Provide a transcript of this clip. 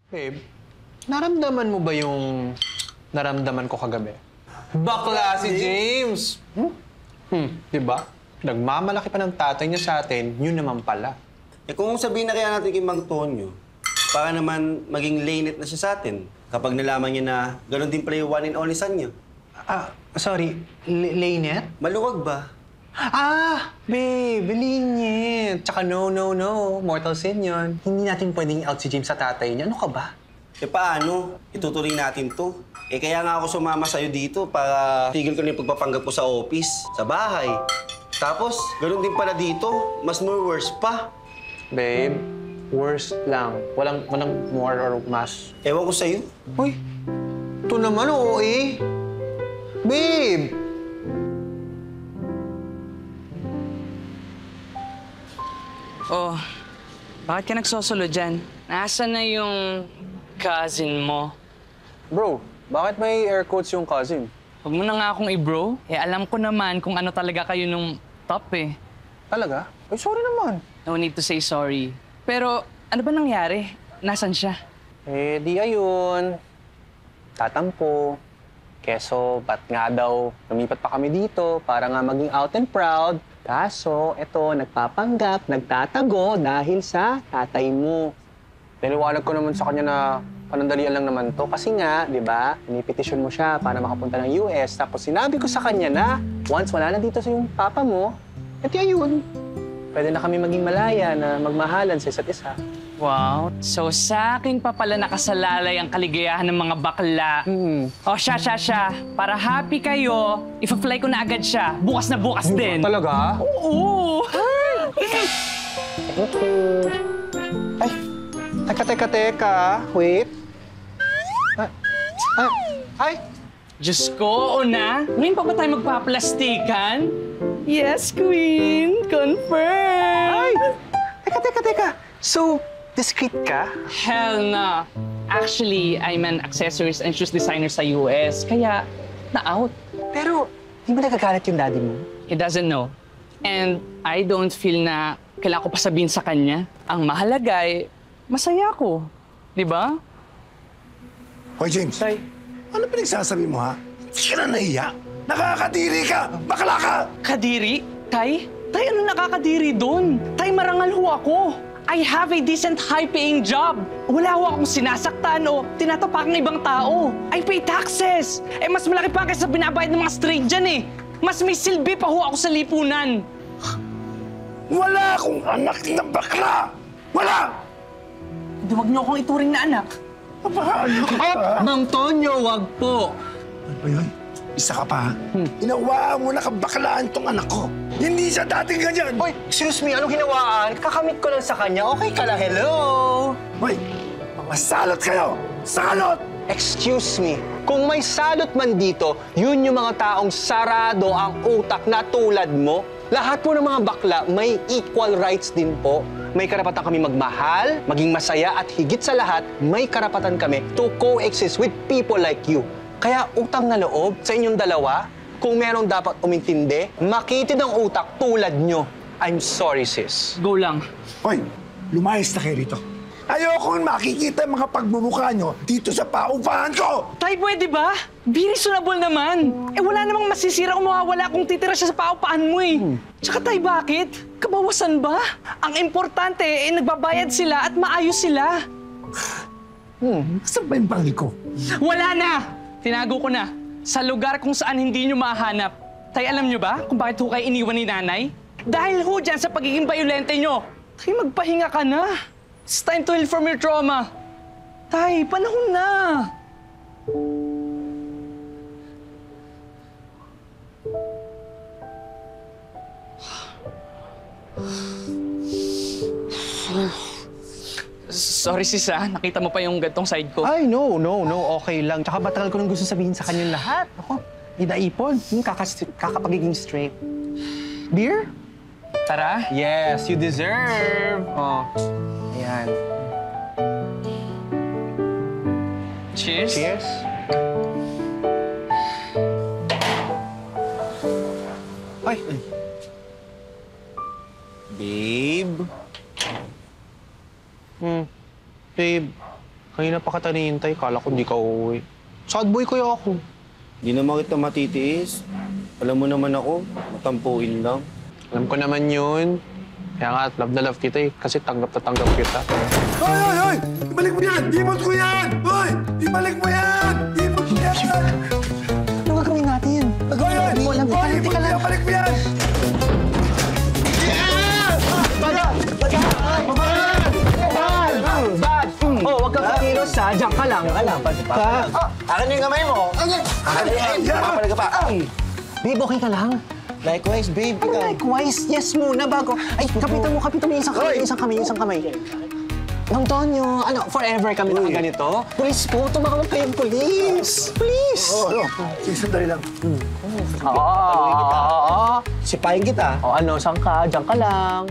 Babe, naramdaman mo ba yung naramdaman ko kagabi? Bakla si James! Diba? Nagmamalaki pa ng tatay niya sa atin, yun naman pala. Eh kung sabihin na kaya natin kay Mang Tonyo, para naman maging lanet na siya sa atin kapag nalaman niya na gano'n din pala yung one and only son niya. Sorry, Lainet? Maluwag ba? Babe, linyet. Tsaka no. Mortal sin yun. Hindi natin pwedeng out si James sa tatay niya. Ano ka ba? Eh paano? Itutuloy natin to. Eh kaya nga ako sumama sa'yo dito para tigil ko na yung pagpapanggap ko sa office, sa bahay. Tapos, gano'n din pala dito. Mas more worse pa. Babe, worst lang. Walang more or mas. Ewan ko sa'yo. Uy, ito naman, oo eh. Babe! Oh, bakit ka nagsosolo dyan? Nasaan na yung cousin mo? Bro, bakit may air quotes yung cousin? Huwag mo na nga akong i-bro. Eh, alam ko naman kung ano talaga kayo nung top eh. Talaga? Ay, sorry naman. No need to say sorry. Pero, ano ba nangyari? Nasaan siya? Eh, di ayun. Tatampo. Keso, ba't nga daw lumipat pa kami dito para nga maging out and proud. Kaso, eto, nagpapanggap, nagtatago dahil sa tatay mo. Niliwanag ko naman sa kanya na panandalian lang naman to. Kasi nga, di ba, inipetisyon mo siya para makapunta ng US. Tapos sinabi ko sa kanya na once wala na dito sa yung papa mo, edi ayun. Pwede na kami maging malaya na magmahalan sa isa't isa. Wow. So, sa akin pa pala nakasalalay ang kaligayahan ng mga bakla. O, siya. Para happy kayo, ipa-fly ko na agad siya. Bukas na bukas din. Talaga? Oo! Ay, teka. Wait. Ay! Diyos ko, Ona. Ngayon pa ba tayo magpaplastikan? Yes, Queen. Confirm. Ay! Teka. So, discreet ka? Hell no. Actually, I'm an accessories and shoes designer sa US. Kaya, na-out. Pero, di ba nagagalit yung daddy mo? He doesn't know. And I don't feel na kailangan ko pa sabihin sa kanya. Ang mahalaga ay, masaya ako. Di ba? Hoy, James. Tay. Ano pinagsasabi mo, ha? Hindi ka na nahiya. Nakakadiri ka! Bakla ka! Kadiri? Tay? Tay, ano nakakadiri doon? Tay, marangal ho ako. I have a decent high-paying job. Wala ho akong sinasaktan o tinatapak ng ibang tao. I pay taxes. Eh, mas malaki pa kaysa binabayad ng mga straight dyan eh. Mas may silbi pa ho ako sa lipunan. Wala akong anak na bakla! Wala! Huwag niyo akong ituring na anak. Napahalo ka! Mang Tonyo, wag po! Ano ba yun? Isa ka pa, ha? Inawaan mo na kabaklaan tong anak ko. Hindi siya dating ganyan! Hoy, excuse me, anong hinawaan? Kakamit ko lang sa kanya. Okay ka lang, hello? Hoy! Mga salot kayo! Salot! Excuse me, kung may salot man dito, yun yung mga taong sarado ang utak na tulad mo. Lahat po ng mga bakla may equal rights din po. May karapatan kami magmahal, maging masaya, at higit sa lahat, may karapatan kami to coexist with people like you. Kaya utang na loob sa inyong dalawa, kung merong dapat umintindi, makitid ang utak tulad nyo. I'm sorry, sis. Go lang. Hoy! Lumayas na kayo rito. Ayokong makikita ang mga pagmumukha nyo dito sa paupahan ko! Tay, pwede ba? Be reasonable naman. Eh, wala namang masisira o mawawala kung titira siya sa paupahan mo eh. Tsaka tay, bakit? Kabawasan ba? Ang importante, eh, nagbabayad sila at maayos sila. Saan ba yung pangil ko? Wala na! Tinago ko na. Sa lugar kung saan hindi nyo mahanap. Tay, alam nyo ba kung bakit ho kayo iniwan ni nanay? Dahil ho dyan sa pagiging bayolente nyo. Tay, magpahinga ka na. It's time to heal from your trauma. Tay, panahon na. Sorry sis nakita mo pa yung gantong side ko. Ay, no. Okay lang. Tsaka matagal ko nang gusto sabihin sa kanya lahat. Ako, idaipon. Kakapagiging straight. Beer? Tara. Yes, you deserve. Oh, ayan. Cheers. Cheers. Ay. Babe? Babe, Kanina pa kita nihintay, kala ko hindi ka uuwi. Sad boy kaya ako. Di naman kita matitiis. Alam mo naman ako, matampuin lang. Alam ko naman yun. Kaya nga, love na love kita eh. Kasi tanggap na tanggap kita. Hoy, hoy, hoy! Ibalik mo yan! Dimot ko yan! Hoy! Ibalik mo yan! Dimot ko yan! Ano gagawin natin? Hoy, hoy! Hoy, dimot ko yan! Balik mo yan! Oh, wag kang kakilos ha. Diyan ka lang. Akin yung kamay mo. Akin yan. Papalag ka pa. Babe, okay ka lang? Likewise, babe. Ikaw. Likewise, yes muna bago. Ay, kapitan mo yung isang kamay. Antonio, ano, forever kami na ganito? Please po, tumawag kayong police. Please. Sige, sandali lang. Oo. Sipahin kita. O ano, saan ka? Diyan ka lang.